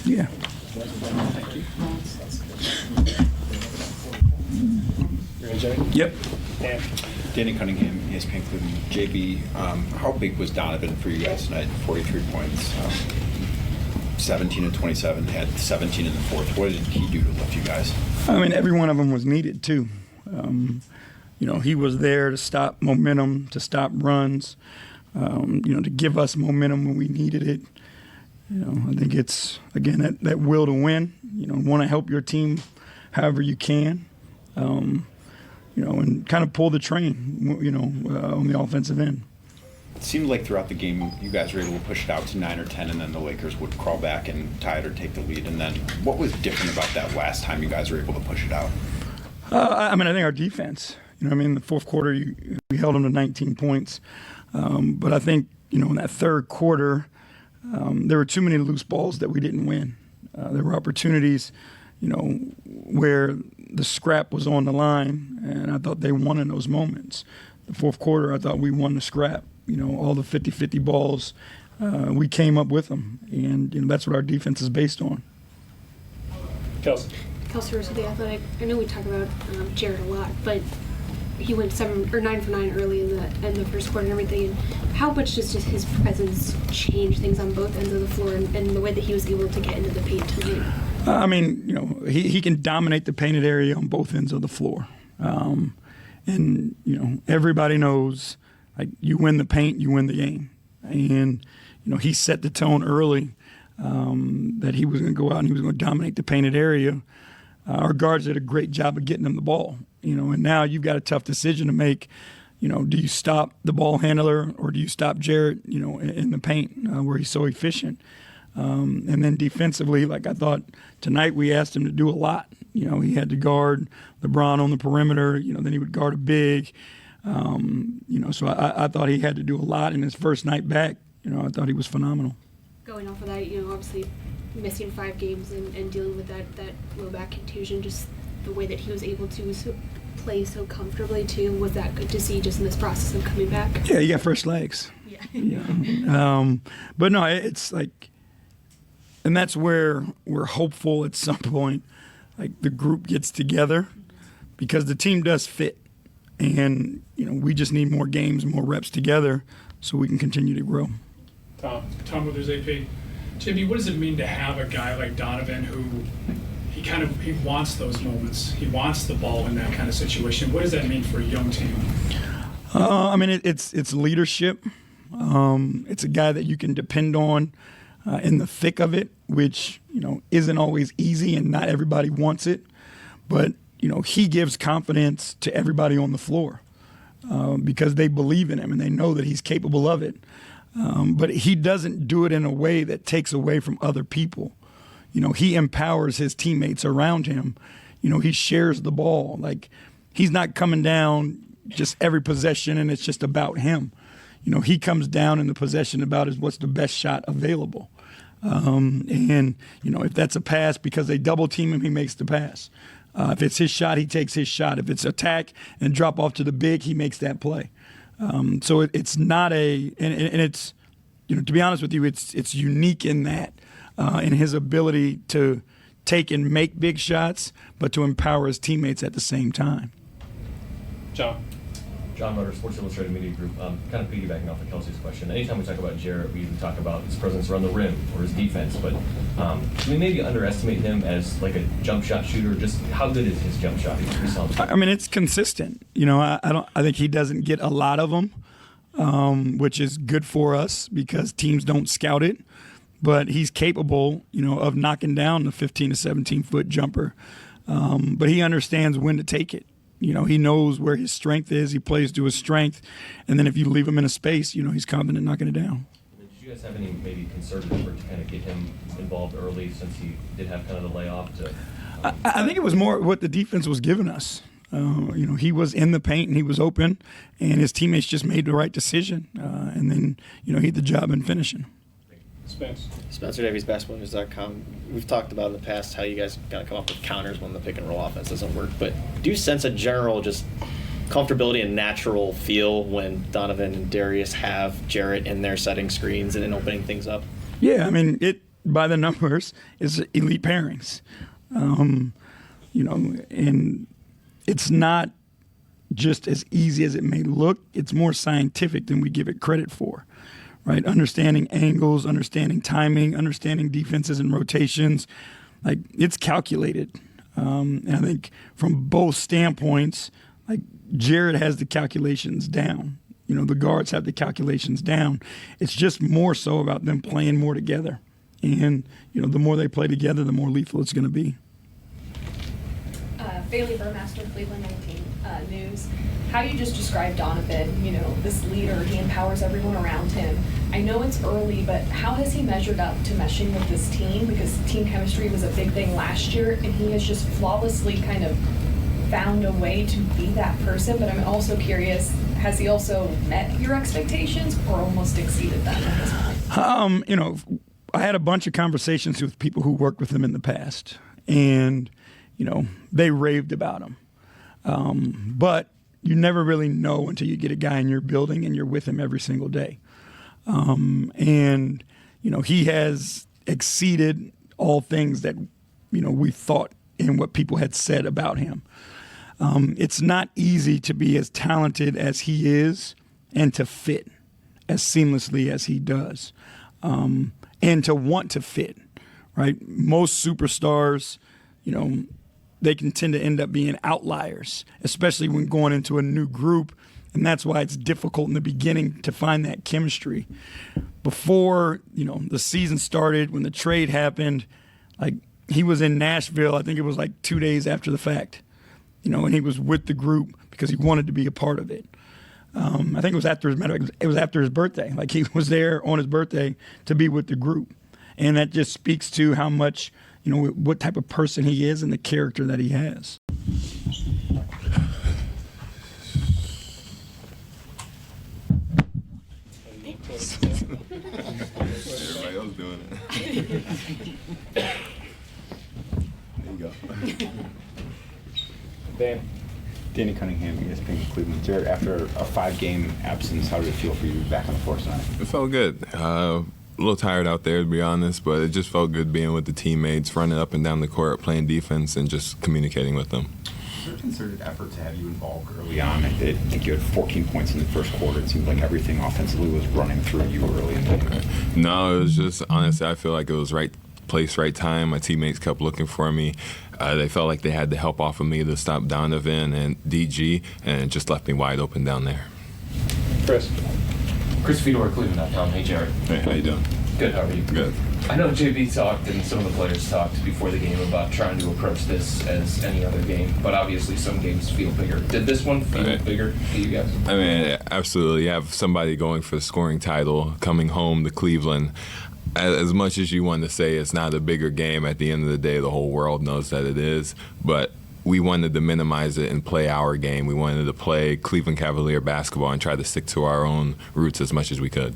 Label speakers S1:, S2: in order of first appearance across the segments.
S1: Yeah.
S2: Thank you.
S1: Yep.
S3: Danny Cunningham, ESPN Cleveland. JB, how big was Donovan for you guys tonight? 43 points, 17 and 27, had 17 in the fourth. What did he do to lift you guys?
S1: I mean, every one of them was needed, too. He was there to stop momentum, to stop runs, to give us momentum when we needed it. I think it's, again, that will to win, want to help your team however you can, and kind of pull the train, on the offensive end.
S3: It seemed like throughout the game you guys were able to push it out to 9 or 10, and then the Lakers would crawl back and tie it or take the lead. And then what was different about that last time you guys were able to push it out?
S1: I think our defense. The fourth quarter, we held them to 19 points. But I think, in that third quarter, there were too many loose balls that we didn't win. There were opportunities, where the scrap was on the line, and I thought they won in those moments. The fourth quarter, I thought we won the scrap. All the 50-50 balls, we came up with them, and that's what our defense is based on.
S2: Kelsey
S4: Rose with The Athletic. I know we talk about Jarrett a lot, but he went 9 for 9 early in the first quarter and everything. And how much does just his presence change things on both ends of the floor and the way that he was able to get into the paint tonight?
S1: He can dominate the painted area on both ends of the floor. Everybody knows, like, you win the paint, you win the game. And, he set the tone early that he was going to go out and he was going to dominate the painted area. Our guards did a great job of getting him the ball, and now you've got a tough decision to make. Do you stop the ball handler or do you stop Jarrett, in the paint where he's so efficient? And then defensively, like I thought tonight we asked him to do a lot. He had to guard LeBron on the perimeter, then he would guard a big. So I thought he had to do a lot in his first night back. I thought he was phenomenal.
S4: Going off of that, obviously missing 5 games and dealing with that low back contusion, just the way that he was able to play so comfortably too, was that good to see just in this process of coming back?
S1: Yeah, you got fresh legs.
S4: Yeah.
S1: But no, it's like, and that's where we're hopeful at some point, like the group gets together, because the team does fit. And, we just need more games, more reps together so we can continue to grow.
S5: Tom Withers, AP. JB, what does it mean to have a guy like Donovan who he wants those moments? He wants the ball in that kind of situation. What does that mean for a young team?
S1: It's leadership. It's a guy that you can depend on in the thick of it, which, isn't always easy and not everybody wants it. But, he gives confidence to everybody on the floor because they believe in him and they know that he's capable of it. But he doesn't do it in a way that takes away from other people. He empowers his teammates around him. He shares the ball. Like, he's not coming down just every possession and it's just about him. He comes down in the possession about is what's the best shot available. If that's a pass because they double team him, he makes the pass. If it's his shot, he takes his shot. If it's attack and drop off to the big, he makes that play. So it's not and it's, to be honest with you, it's unique in that, in his ability to take and make big shots, but to empower his teammates at the same time.
S6: John Mutter, Sports Illustrated Media Group. Kind of piggybacking off of Kelsey's question. Anytime we talk about Jarrett, we usually talk about his presence around the rim or his defense. But do we maybe underestimate him as like a jump shot shooter? Just how good is his jump shot?
S1: It's consistent. I think he doesn't get a lot of them, which is good for us because teams don't scout it. But he's capable, of knocking down the 15 to 17 foot jumper. But he understands when to take it. He knows where his strength is. He plays to his strength. And then if you leave him in a space, he's confident knocking it down.
S6: Did you guys have any maybe concerted effort to kind of get him involved early since he did have kind of the layoff?
S1: I think it was more what the defense was giving us. He was in the paint and he was open, and his teammates just made the right decision. And then, he had the job in finishing.
S2: Spencer Davies, basketballnews.com. We've talked about in the past how you guys got to come up with counters when the pick and roll offense doesn't work. But do you sense a general just comfortability and natural feel when Donovan and Darius have Jarrett in there setting screens and then opening things up?
S1: Yeah, by the numbers is elite pairings. And it's not just as easy as it may look. It's more scientific than we give it credit for, right? Understanding angles, understanding timing, understanding defenses and rotations, like it's calculated. And I think from both standpoints, like Jarrett has the calculations down. The guards have the calculations down. It's just more so about them playing more together. And, the more they play together, the more lethal it's going to be.
S7: Bailey Burmaster, Cleveland 19 News. How you just described Donovan, this leader, he empowers everyone around him. I know it's early, but how has he measured up to meshing with this team? Because team chemistry was a big thing last year, and he has just flawlessly kind of found a way to be that person. But I'm also curious, has he also met your expectations or almost exceeded them at this point?
S1: I had a bunch of conversations with people who worked with him in the past, and they raved about him. But you never really know until you get a guy in your building and you're with him every single day. He has exceeded all things that, we thought and what people had said about him. It's not easy to be as talented as he is and to fit as seamlessly as he does, and to want to fit, right? Most superstars, they can tend to end up being outliers, especially when going into a new group. And that's why it's difficult in the beginning to find that chemistry. Before, the season started, when the trade happened, like he was in Nashville, I think it was like 2 days after the fact, and he was with the group because he wanted to be a part of it. I think it was after his birthday. Like he was there on his birthday to be with the group. And that just speaks to how much, what type of person he is and the character that he has.
S8: Everybody else doing it. There you go.
S3: Danny Cunningham, ESPN Cleveland. Jarrett, after a 5-game absence, how did it feel for you to be back on the floor tonight?
S8: It felt good. A little tired out there, to be honest, but it just felt good being with the teammates, running up and down the court, playing defense, and just communicating with them.
S3: Was there a concerted effort to have you involved early on? I think you had 14 points in the first quarter. It seemed like everything offensively was running through you early in the game.
S8: No, it was just, honestly, I feel like it was right place, right time. My teammates kept looking for me. They felt like they had the help off of me to stop Donovan and DG, and it just left me wide open down there.
S2: Chris
S6: Fedor, Cleveland.com. Hey, Jarrett.
S8: Hey, how you doing?
S6: Good, how are you?
S8: Good.
S6: I know JB talked and some of the players talked before the game about trying to approach this as any other game, but obviously some games feel bigger. Did this one feel bigger to you guys?
S8: I mean, absolutely. You have somebody going for the scoring title, coming home to Cleveland. As much as you want to say it's not a bigger game, at the end of the day, the whole world knows that it is. But we wanted to minimize it and play our game. We wanted to play Cleveland Cavalier basketball and try to stick to our own roots as much as we could.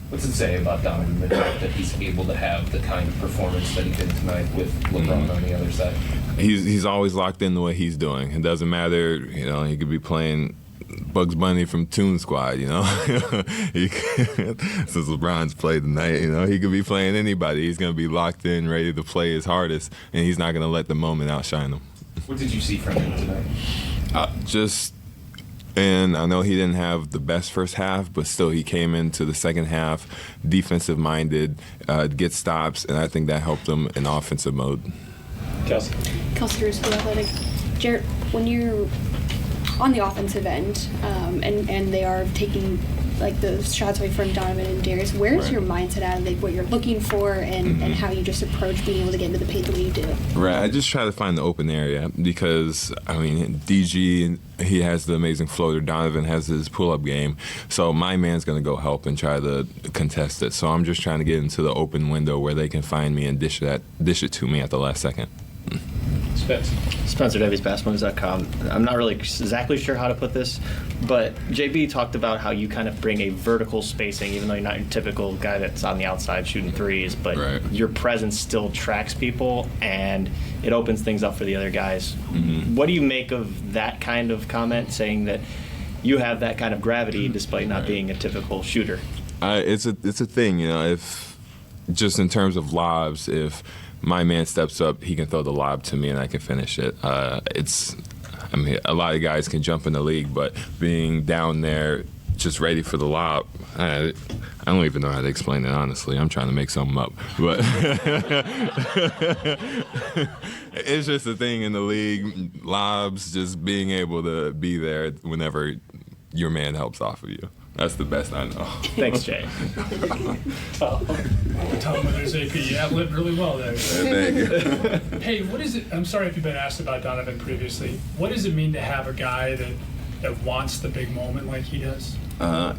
S6: What's it say about Donovan Mitchell that he's able to have the kind of performance that he did tonight with LeBron on the other side?
S8: He's always locked into what he's doing. It doesn't matter, he could be playing Bugs Bunny from Toon Squad, Since LeBron's played tonight, he could be playing anybody. He's going to be locked in, ready to play his hardest, and he's not going to let the moment outshine him.
S6: What did you see from him tonight?
S8: And I know he didn't have the best first half, but still he came into the second half defensive-minded, get stops, and I think that helped him in offensive mode.
S2: Kelsey
S4: Cruz, The Athletic. Jarrett, when you're on the offensive end and they are taking like the shots away from Donovan and Darius, where's
S8: Right.
S4: your mindset at, like what you're looking for and how you just approach being able to get into the paint the way you do?
S8: Right, I just try to find the open area because, DG, he has the amazing floater. Donovan has his pull-up game. So my man's going to go help and try to contest it. So I'm just trying to get into the open window where they can find me and dish it to me at the last second.
S2: Spencer Davies, basketballnews.com. I'm not really exactly sure how to put this, but JB talked about how you kind of bring a vertical spacing, even though you're not your typical guy that's on the outside shooting threes, but
S8: Right.
S2: your presence still tracks people and it opens things up for the other guys.
S8: Mm-hmm.
S2: What do you make of that kind of comment, saying that you have that kind of gravity despite not
S8: Right.
S2: being a typical shooter?
S8: It's a thing, if just in terms of lobs, if my man steps up, he can throw the lob to me and I can finish it. I mean, a lot of guys can jump in the league, but being down there just ready for the lob, I don't even know how to explain it, honestly. I'm trying to make something up. But it's just a thing in the league. Lobs, just being able to be there whenever your man helps off of you. That's the best I know.
S2: Thanks, Jay.
S5: Tom Withers, AP, yeah, lived really well there.
S8: Thank you.
S5: Hey, what is it? I'm sorry if you've been asked about Donovan previously. What does it mean to have a guy that wants the big moment like he does?
S8: I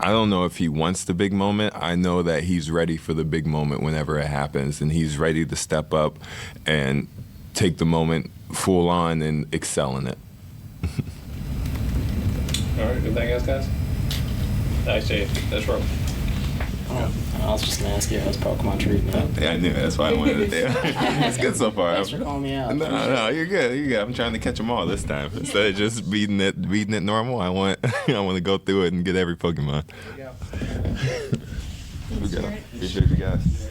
S8: don't know if he wants the big moment. I know that he's ready for the big moment whenever it happens, and he's ready to step up and take the moment full on and excel in it.
S2: All right, good thing, guys. Nice, Jay. That's right.
S9: I was just gonna ask you how's Pokemon treating you.
S8: Yeah, I knew. That's why I wanted it there. It's good so far.
S9: Thanks for calling me out.
S8: No, you're good. You're good. I'm trying to catch them all this time. Instead of just beating it normal, I want to go through it and get every Pokemon.
S7: Thanks, Jarrett.
S8: Appreciate you guys.